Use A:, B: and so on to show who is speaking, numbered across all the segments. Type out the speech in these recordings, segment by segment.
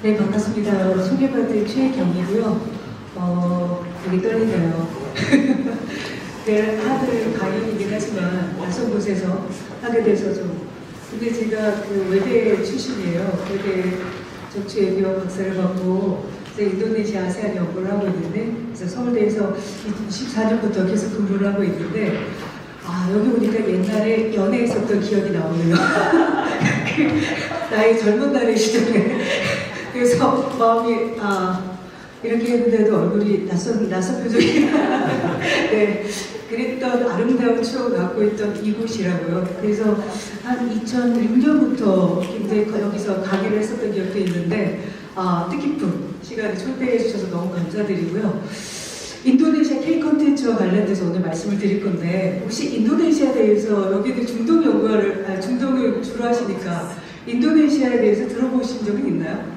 A: 네, 반갑습니다. 소개받을 최경이고요. 되게 떨리네요. 네, 하늘 가격이긴 하지만 낯선 곳에서 하게 돼서 좀. 근데 제가 그 외대 출신이에요. 외대 정치외교 박사를 받고 인도네시아 아세안 연구를 하고 있는데, 그래서 서울대에서 2014년부터 계속 근무를 하고 있는데, 여기 오니까 옛날에 연애했었던 기억이 나오네요. 나의 젊은 날의 시절에. 그래서 마음이 이렇게 했는데도 얼굴이 낯선 표정이 네, 그랬던 아름다운 추억을 갖고 있던 이곳이라고요. 그래서 한 2006년부터 굉장히 여기서 강의를 했었던 기억도 있는데 뜻깊은 시간에 초대해 주셔서 너무 감사드리고요. 인도네시아 K 컨텐츠와 관련돼서 오늘 말씀을 드릴 건데, 혹시 인도네시아에 대해서 여기는 중동을 주로 하시니까 인도네시아에 대해서 들어보신 적은 있나요?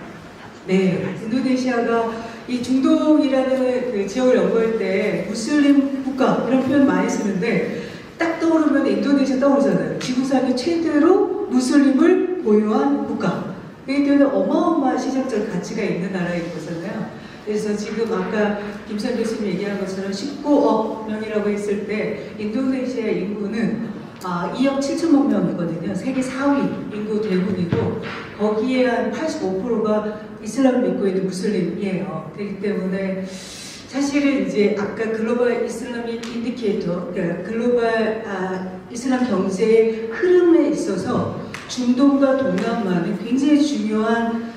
A: 네, 인도네시아가 이 중동이라는 그 지역을 연구할 때 무슬림 국가 이런 표현 많이 쓰는데, 딱 떠오르면 인도네시아 떠오르잖아요. 지구상에 최대로 무슬림을 보유한 국가. 그렇기 때문에 어마어마한 시장적 가치가 있는 나라인 거잖아요. 그래서 지금 아까 김선 교수님 얘기한 것처럼 19억 명이라고 했을 때 인도네시아 인구는 2억 7천만 명이거든요. 세계 4위 인구 대국이고, 거기에 한 85%가 이슬람을 믿고 있는 무슬림이에요. 그렇기 때문에 사실은 이제 아까 글로벌 이슬람이 인디케이터, 그러니까 글로벌 이슬람 경제의 흐름에 있어서 중동과 동남아는 굉장히 중요한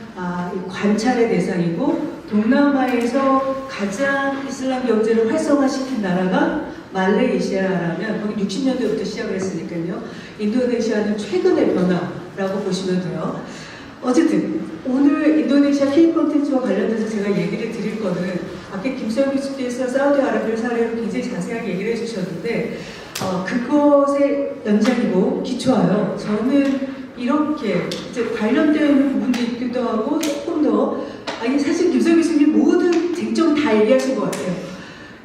A: 관찰의 대상이고, 동남아에서 가장 이슬람 경제를 활성화시킨 나라가 말레이시아라면 거기 60년대부터 시작을 했으니까요. 인도네시아는 최근의 변화라고 보시면 돼요. 어쨌든 오늘 인도네시아 K 콘텐츠와 관련해서 제가 얘기를 드릴 거는, 아까 김수영 교수께서 사우디아라비아 사례를 굉장히 자세하게 얘기를 해주셨는데 그것의 연장이고 기초하여 저는 이렇게 이제 관련되어 있는 부분도 있기도 하고, 조금 더 사실 김수영 교수님 모든 쟁점 다 얘기하신 것 같아요.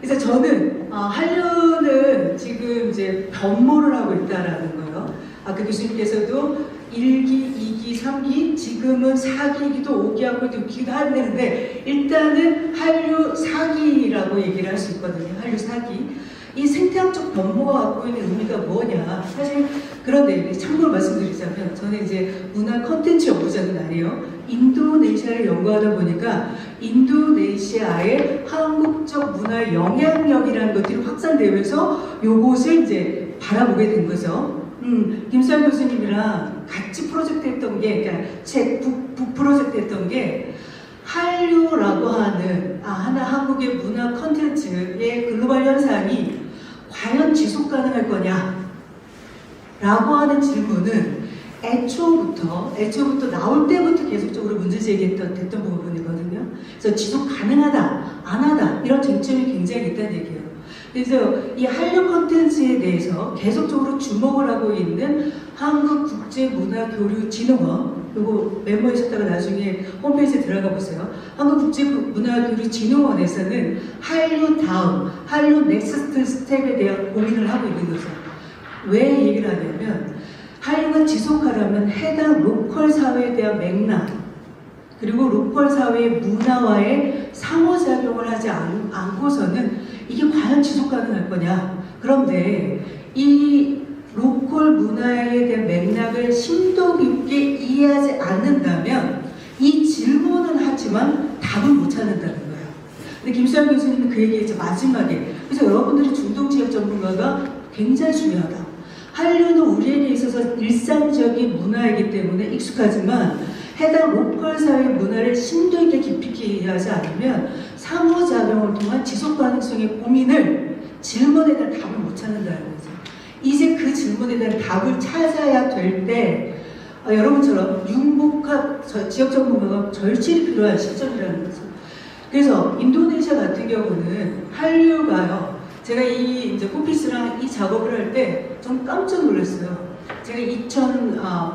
A: 그래서 저는 한류는 지금 이제 변모를 하고 있다라는 거예요. 아까 교수님께서도 1기, 2기, 3기, 지금은 4기이기도 5기하고 6기도 하는데, 일단은 한류 4기라고 얘기를 할 수 있거든요. 한류 4기. 이 생태학적 변모가 갖고 있는 의미가 뭐냐. 사실 그런데 참고로 말씀드리자면, 저는 이제 문화 컨텐츠 연구자는 아니에요. 인도네시아를 연구하다 보니까 인도네시아의 한국적 문화 영향력이라는 것들이 확산되면서 요것을 이제 바라보게 된 거죠. 김수환 교수님이랑 같이 프로젝트 했던 게, 그러니까 책 북 프로젝트 했던 게, 한류라고 하는 하나 한국의 문화 컨텐츠의 글로벌 현상이 과연 지속 가능할 거냐 라고 하는 질문은 애초부터 나올 때부터 계속적으로 문제제기됐던 부분이거든요. 그래서 지속 가능하다, 안 하다 이런 쟁점이 굉장히 있다는 얘기예요. 그래서 이 한류 콘텐츠에 대해서 계속적으로 주목을 하고 있는 한국국제문화교류진흥원, 요거 메모하셨다가 나중에 홈페이지에 들어가 보세요. 한국국제문화교류진흥원에서는 한류 다음, 한류 넥스트 스텝에 대한 고민을 하고 있는 거죠. 왜 얘기를 하냐면, 한류가 지속하려면 해당 로컬 사회에 대한 맥락, 그리고 로컬 사회의 문화와의 상호작용을 하지 않고서는 이게 과연 지속 가능할 거냐. 그런데 이 로컬 문화에 대한 맥락을 심도 깊게 이해하지 않는다면 이 질문은 하지만 답을 못 찾는다는 거예요. 근데 김수환 교수님은 그 얘기했죠, 마지막에. 그래서 여러분들이 중동 지역 전문가가 굉장히 중요하다. 한류는 우리에게 있어서 일상적인 문화이기 때문에 익숙하지만 해당 로컬 사회 문화를 심도 있게 깊이 있게 이해하지 않으면 상호작용을 통한 지속 가능성의 고민을, 질문에 대한 답을 못 찾는다는 거죠. 이제 그 질문에 대한 답을 찾아야 될 때 여러분처럼 융복합 지역 전문가가 절실히 필요한 시점이라는 거죠. 그래서 인도네시아 같은 경우는 한류가요, 제가 이제 홈피스랑 이 작업을 할 때 좀 깜짝 놀랐어요. 제가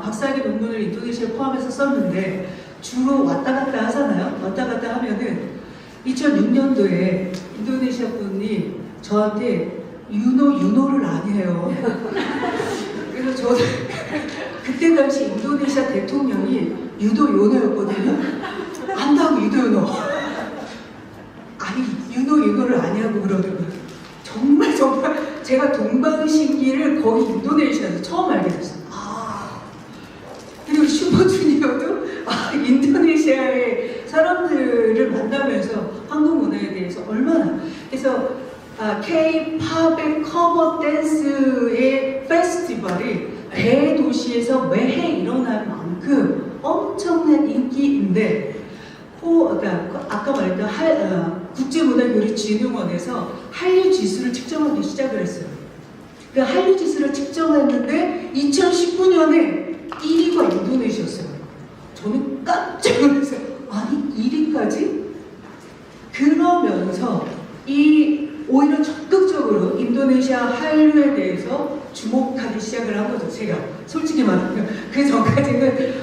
A: 박사학위 논문을 인도네시아 포함해서 썼는데 주로 왔다 갔다 하잖아요. 왔다 갔다 하면은 2006년도에 인도네시아 분이 저한테 유노를 안 해요. 그래서 저도 그때 당시 인도네시아 대통령이 유도 요노였거든요. 유노. 아니, 유노를 아냐고 그러더라고요. 정말 제가 동방신기를 거기 인도네시아에서 처음 알게 됐어요. 그리고 슈퍼주니어도 인도네시아의 사람들을 만나면서 한국 문화에 대해서 얼마나, 그래서 K-팝의 커버 댄스의 페스티벌이 대도시에서 매해 일어날 만큼 엄청난 인기인데, 그러니까 아까 말했던 국제문화교류진흥원에서 한류 지수를 측정하기 시작을 했어요. 그 한류 지수를 측정했는데 2019년에 1위가 인도네시아였어요. 저는 깜짝 놀랐어요. 아니 1위까지? 그러면서 오히려 적극적으로 인도네시아 한류에 대해서 주목하기 시작을 한 거죠. 제가 솔직히 말하면 그 전까지는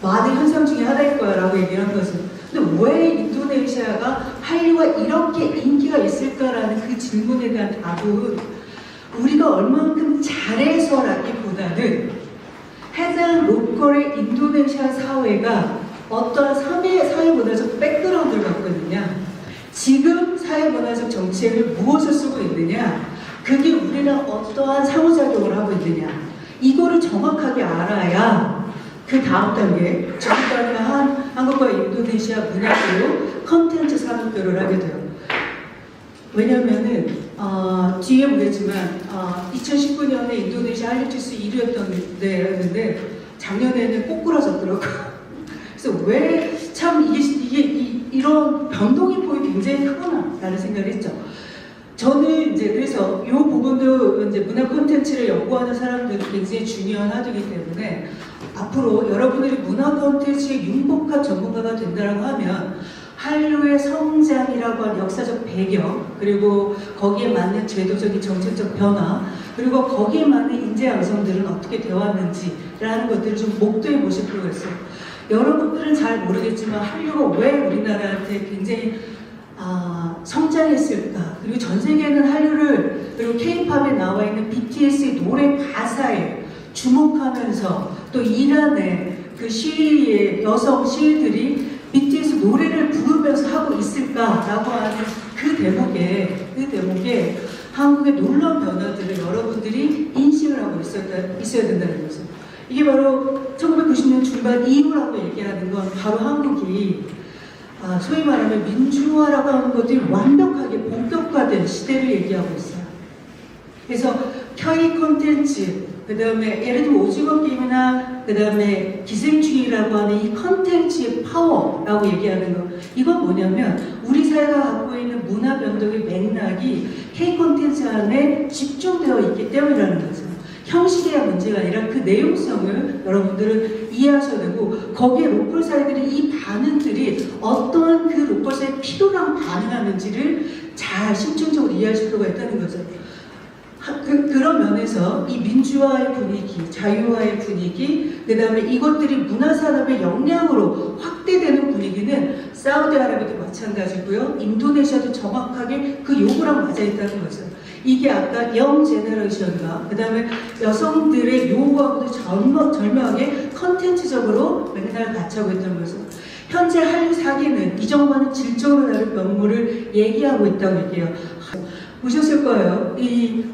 A: 많은 현상 중에 하나일 거야 라고 얘기를 한 거죠. 근데 왜 인도네시아가 한류가 이렇게 인기가 있을까라는 그 질문에 대한 답은 우리가 얼만큼 잘해서라기보다는 해당 로컬의 인도네시아 사회가 어떠한 사회문화적 백그라운드를 갖고 있느냐, 지금 사회문화적 정책을 무엇을 쓰고 있느냐, 그게 우리랑 어떠한 상호작용을 하고 있느냐, 이거를 정확하게 알아야 그 다음 단계, 정확하게 한국과 인도네시아 문화교류, 컨텐츠 산업교류를 하게 돼요. 왜냐면은 뒤에 보겠지만 2019년에 인도네시아 한류지수 1위였는데 작년에는 꼬꾸라졌더라고요. 그래서 왜 참 이게 이런 변동의 폭이 굉장히 크구나 라는 생각을 했죠. 저는 이제 그래서 이 부분도 이제 문화 콘텐츠를 연구하는 사람들이 굉장히 중요한 하도이기 때문에 앞으로 여러분들이 문화 콘텐츠의 융복합 전문가가 된다고 하면 한류의 성장이라고 하는 역사적 배경, 그리고 거기에 맞는 제도적인 정책적 변화, 그리고 거기에 맞는 인재 양성들은 어떻게 되어왔는지라는 것들을 좀 목도해 보실 필요가 있어요. 여러분들은 잘 모르겠지만 한류가 왜 우리나라한테 굉장히 성장했을까? 그리고 전 세계는 한류를, 그리고 K-팝에 나와 있는 BTS의 노래 가사에 주목하면서 또 이란의 그 여성 시인들이 BTS 노래를 부르면서 하고 있을까라고 하는 그 대목에 한국의 놀라운 변화들을 여러분들이 인식을 하고 있어야 된다는 거죠. 이게 바로 1990년 중반 이후라고 얘기하는 건 바로 한국이 소위 말하면 민주화라고 하는 것들이 완벽하게 본격화된 시대를 얘기하고 있어요. 그래서 K 콘텐츠, 그 다음에 예를 들면 오징어 게임이나 그 다음에 기생충이라고 하는 이 컨텐츠의 파워라고 얘기하는 거, 이건 뭐냐면 우리 사회가 갖고 있는 문화 변동의 맥락이 K 콘텐츠 안에 집중되어 있기 때문이라는 거죠. 형식의 문제가 아니라 그 내용성을 여러분들은 이해하셔야 되고, 거기에 로컬 사회들이 이 반응들이 어떠한 그 로컬 사회의 필요랑 반응하는지를 잘 심층적으로 이해하실 필요가 있다는 거죠. 그런 면에서 이 민주화의 분위기, 자유화의 분위기, 그 다음에 이것들이 문화산업의 역량으로 확대되는 분위기는 사우디아라비아도 마찬가지고요. 인도네시아도 정확하게 그 요구랑 맞아 있다는 거죠. 이게 아까 영 제너레이션과 그 다음에 여성들의 요구하고도 절묘하게 컨텐츠적으로 맨날 같이 하고 있다는 거죠. 현재 한류 사기는 이정만은 질적으로 다른 면모를 얘기하고 있다고 얘기해요. 보셨을 거예요. 이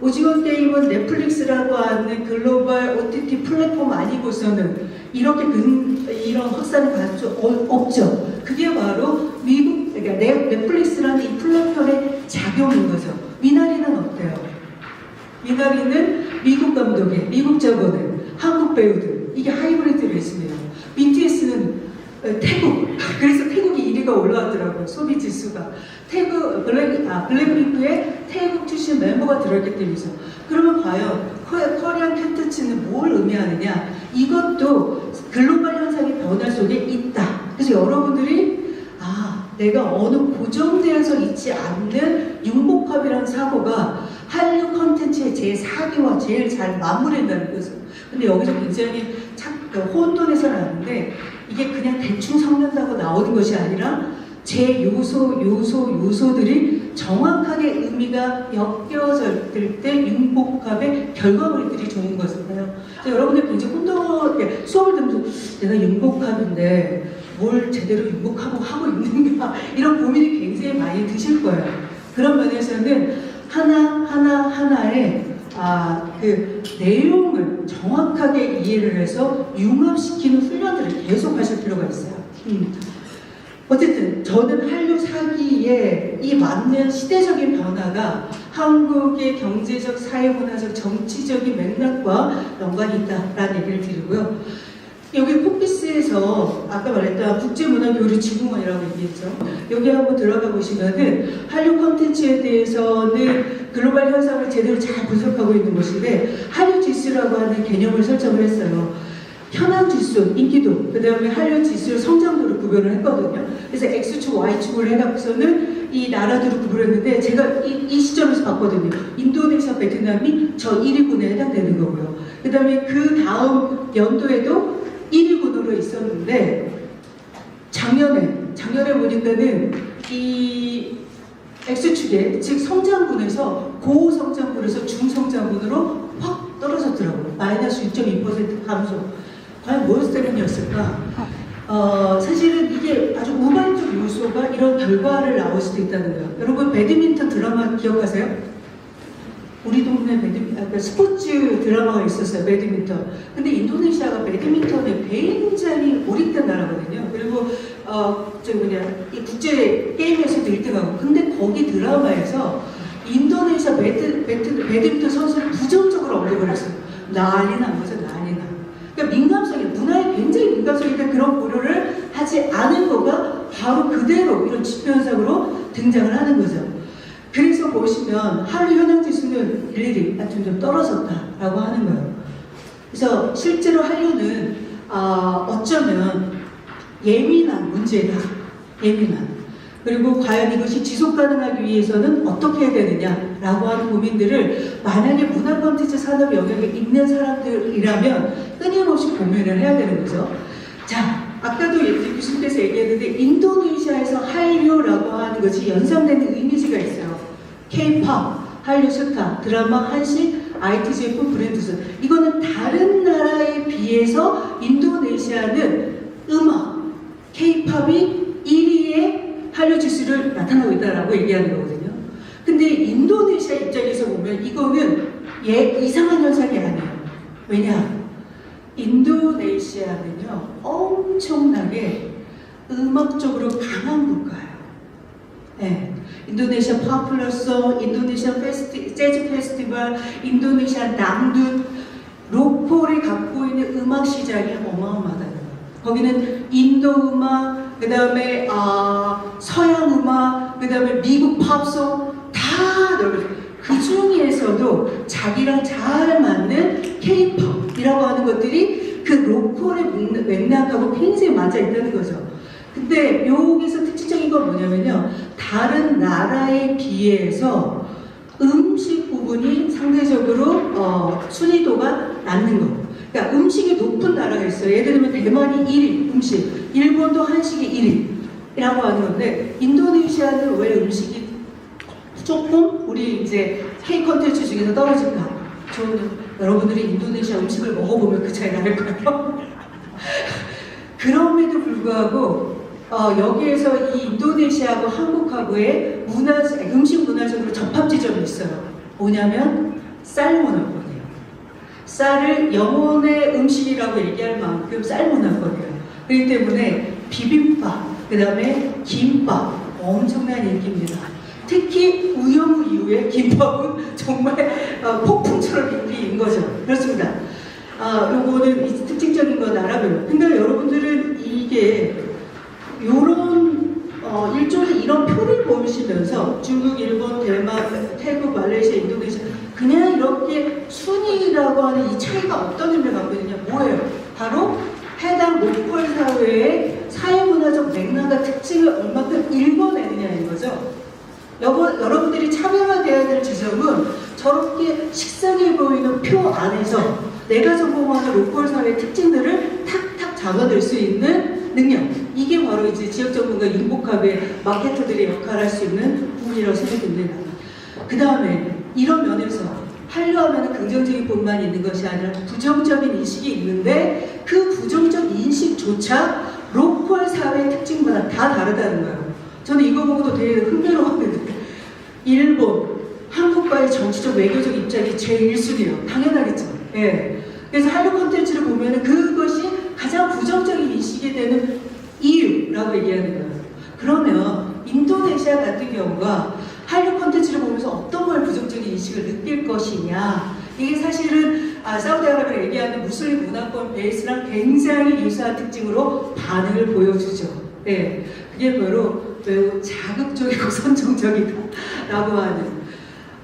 A: 오징어 게임은 넷플릭스라고 하는 글로벌 OTT 플랫폼 아니고서는 이런 확산이 가능할 수 없죠. 그게 바로 그러니까 넷플릭스라는 이 플랫폼의 작용인 거죠. 미나리는 어때요? 미나리는 미국 감독의, 미국 자본의, 한국 배우들, 이게 하이브리드 레이스네요. BTS는 태국, 그래서 태국이 1위가 올라왔더라고요. 소비 지수가. 블랙핑크의 태국 출신 멤버가 들어있기 때문이죠. 그러면 과연 코리안 콘텐츠는 뭘 의미하느냐? 이것도 글로벌 현상의 변화 속에 있다. 그래서 여러분들이 내가 어느 고정되어서 있지 않는 융복합이라는 사고가 한류 콘텐츠의 제4기와 제일 잘 맞물린다는 거죠. 근데 여기서 굉장히 혼돈해서 나는데, 이게 그냥 대충 섞는다고 나오는 것이 아니라 제 요소들이 정확하게 의미가 엮여질 때 융복합의 결과물들이 좋은 거잖아요. 여러분들 굉장히 수업을 들으면서 내가 융복합인데 뭘 제대로 융복하고 하고 있는가 이런 고민이 굉장히 많이 드실 거예요. 그런 면에서는 하나하나의 그 내용을 정확하게 이해를 해서 융합시키는 훈련들을 계속 하실 필요가 있어요. 어쨌든 저는 한류 사기에 이 맞는 시대적인 변화가 한국의 경제적, 사회문화적, 정치적인 맥락과 연관이 있다라는 얘기를 드리고요. 여기 포피스에서 아까 말했던 국제문화교류지구원이라고 얘기했죠. 여기 한번 들어가 보시면은 한류 콘텐츠에 대해서는 글로벌 현상을 제대로 잘 분석하고 있는 것인데 한류 지수라고 하는 개념을 설정을 했어요. 현황 지수, 인기도, 그 다음에 한류 지수 성장도를 구별을 했거든요. 그래서 X축, Y축을 해갖고서는 이 나라들을 구별했는데 제가 이 시점에서 봤거든요. 인도네시아, 베트남이 저 1위군에 해당되는 거고요. 그 다음에 그 다음 연도에도 1위군으로 있었는데 작년에 보니까는 이 X축에 즉 성장군에서 고성장군에서 중성장군으로 확 떨어졌더라고요. 마이너스 6.2% 감소. 과연 무엇 때문이었을까? 사실은 이게 아주 우발적 요소가 이런 결과를 나올 수도 있다는 거예요. 여러분 배드민턴 드라마 기억하세요? 우리 동네 스포츠 드라마가 있었어요. 배드민턴. 근데 인도네시아가 배드민턴에 굉장히 몰입된 나라거든요. 그리고 이 국제 게임에서도 1등하고. 근데 거기 드라마에서 인도네시아 배드민턴 선수를 부정적으로 언급을 했어요. 난리 난 거죠. 난리 나. 그러니까 민감성이, 문화에 굉장히 민감성인데 그런 고려를 하지 않은 거가 바로 그대로 이런 지표현상으로 등장을 하는 거죠. 그래서 보시면 한류 현황지수는 일일이 좀 떨어졌다라고 하는 거예요. 그래서 실제로 한류는 어쩌면 예민한 문제다. 예민한. 그리고 과연 이것이 지속 가능하기 위해서는 어떻게 해야 되느냐라고 하는 고민들을 만약에 문화 콘텐츠 산업 영역에 있는 사람들이라면 끊임없이 고민을 해야 되는 거죠. 자, 아까도 교수님께서 얘기했는데 인도네시아에서 한류라고 하는 것이 연상되는 이미지가 있어요. K-pop, 한류 스타, 드라마, 한식, IT 제품, 브랜드스. 이거는 다른 나라에 비해서 인도네시아는 음악, K-팝이 1위의 한류 지수를 나타나고 있다라고 얘기하는 거거든요. 근데 인도네시아 입장에서 보면 이거는 이상한 현상이 아니에요. 왜냐? 인도네시아는요 엄청나게 음악적으로 강한 국가예요. 네. 인도네시아 파퓰러송, 인도네시아 재즈 페스티벌, 인도네시아 낭둔, 로컬이 갖고 있는 음악 시장이 어마어마하다는 거예요. 거기는 인도 음악, 그 다음에 서양 음악, 그 다음에 미국 팝송 다 넓어요. 그 중에서도 자기랑 잘 맞는 K-팝이라고 하는 것들이 그 로컬의 맥락하고 굉장히 맞아 있다는 거죠. 근데 여기서 특징적인 건 뭐냐면요. 다른 나라에 비해서 음식 부분이 상대적으로 순위도가 낮는 거. 그러니까 음식이 높은 나라가 있어요. 예를 들면 대만이 1위 음식, 일본도 한식이 1위라고 하는 건데 인도네시아는 왜 음식이 조금 우리 이제 K 컨텐츠 중에서 떨어질까? 저는 여러분들이 인도네시아 음식을 먹어보면 그 차이가 날 거예요. 그럼에도 불구하고 여기에서 이 인도네시아하고 한국하고의 음식 문화적으로 접합 지점이 있어요. 뭐냐면 쌀 문화권이에요. 쌀을 영혼의 음식이라고 얘기할 만큼 쌀 문화권이에요. 그렇기 때문에 비빔밥, 그 다음에 김밥 엄청난 인기입니다. 특히 우영우 이후에 김밥은 정말 폭풍처럼 인기인 거죠. 그렇습니다. 요거는 특징적인 건 알아봐요. 근데 여러분들은 이게 요런 일종의 이런 표를 보시면서 중국, 일본, 대만, 태국, 말레이시아, 인도네시아 그냥 이렇게 순위라고 하는 이 차이가 어떤 의미를 갖고 있느냐 뭐예요? 바로 해당 로컬 사회의 사회문화적 맥락과 특징을 얼마큼 읽어내느냐인 거죠. 여러분들이 차별화되어야 될 지점은 저렇게 식상해 보이는 표 안에서 내가 전공하는 로컬 사회의 특징들을 탁탁 잡아낼 수 있는 능력. 이게 바로 이제 지역 전문가 융복합의 마케터들의 역할을 할 수 있는 부분이라고 생각됩니다. 그 다음에 이런 면에서 한류하면 긍정적인 뿐만 있는 것이 아니라 부정적인 인식이 있는데 그 부정적 인식조차 로컬 사회 다 다르다는 거예요. 저는 이거 보고도 되게 흥미로웠는데 일본, 한국과의 정치적 외교적 입장이 제일 1순위예요. 당연하겠죠. 예. 그래서 한류 콘텐츠를 보면 그것이 가장 부정적인 인식이 되는 이유라고 얘기하는 거예요. 그러면 인도네시아 같은 경우가 한류 콘텐츠를 보면서 어떤 걸 부정적인 인식을 느낄 것이냐, 이게 사실은 사우디아라비아가 얘기하는 무슬림 문화권 베이스랑 굉장히 유사한 특징으로 반응을 보여주죠. 예. 그게 바로 매우 자극적이고 선정적이다라고 하는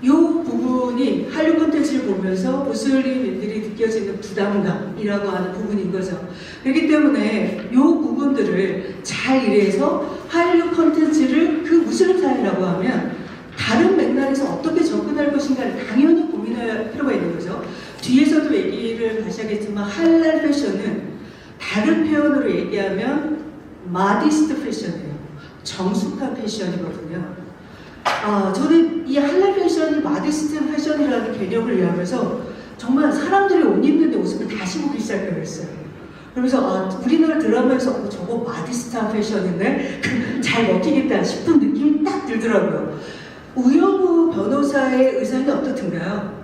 A: 이 부분이 한류 콘텐츠를 보면서 무슬림인들이 느껴지는 부담감이라고 하는 부분인 거죠. 그렇기 때문에 이 부분들을 잘 이해해서 한류 콘텐츠를 그 무슬림 사회라고 하면 다른 맥락에서 어떻게 접근할 것인가를 당연히 고민할 필요가 있는 거죠. 뒤에서도 얘기를 다시 하겠지만 할랄 패션은 다른 표현으로 얘기하면 마디스트 패션이에요. 정숙한 패션이거든요. 저는 이 할랄 패션이 마디스트 패션이라는 개념을 이해하면서 정말 사람들이 옷 입는데 옷을 다시 보기 시작했어요. 그러면서 우리나라 드라마에서 저거 마디스트한 패션인데 잘 먹히겠다 싶은 느낌이 딱 들더라고요. 우영우 변호사의 의상이 어떻든가요?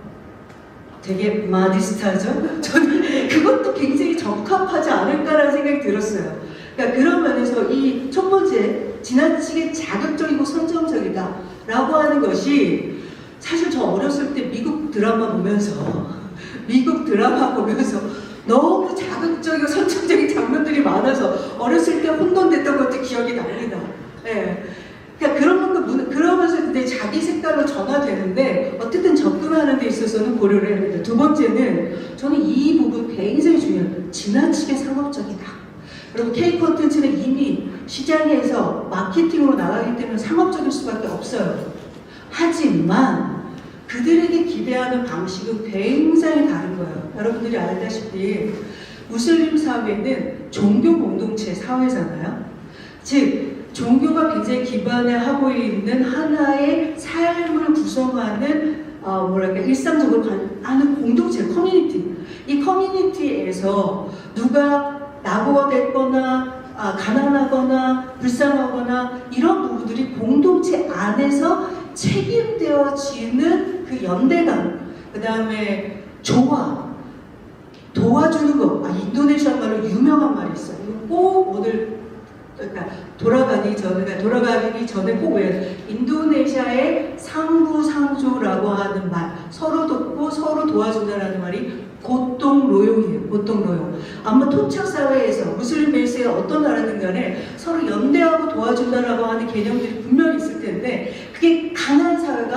A: 되게 마디스트하죠? 저는 그것도 굉장히 적합하지 않을까라는 생각이 들었어요. 그러니까 그런 면에서 이 첫 번째, 지나치게 자극적이고 선정적이다라고 하는 것이 사실 저 어렸을 때 미국 드라마 보면서 너무 자극적이고 선정적인 장면들이 많아서 어렸을 때 혼돈됐던 것도 기억이 납니다. 예. 그러니까 그러면서 근데 자기 색깔로 전화되는데 어쨌든 접근하는 데 있어서는 고려를 해야 됩니다. 두 번째는 저는 이 부분 굉장히 중요해요. 지나치게 상업적이다. 그리고 K 콘텐츠는 이미 시장에서 마케팅으로 나가기 때문에 상업적일 수밖에 없어요. 하지만 그들에게 기대하는 방식은 굉장히 다른 거예요. 여러분들이 알다시피 무슬림 사회는 종교 공동체 사회잖아요. 즉 종교가 굉장히 기반을 하고 있는 하나의 삶을 구성하는 일상적으로 하는 공동체, 커뮤니티. 이 커뮤니티에서 누가 낙오가 됐거나 가난하거나 불쌍하거나 이런 부분들이 공동체 안에서 책임되어지는 그 연대감, 그 다음에 조화, 도와주는 거. 인도네시아 말로 유명한 말이 있어요. 꼭 오늘 돌아가기 전에 꼭 외워요. 인도네시아의 상부상조라고 하는 말, 서로 돕고 서로 도와준다라는 말이 고통로용이에요. 고통로용. 아마 토착 사회에서 무슬림 베이스의 어떤 나라든 간에 서로 연대하고 도와준다라고 하는 개념들이 분명히 있을 텐데 그게 강한 사회가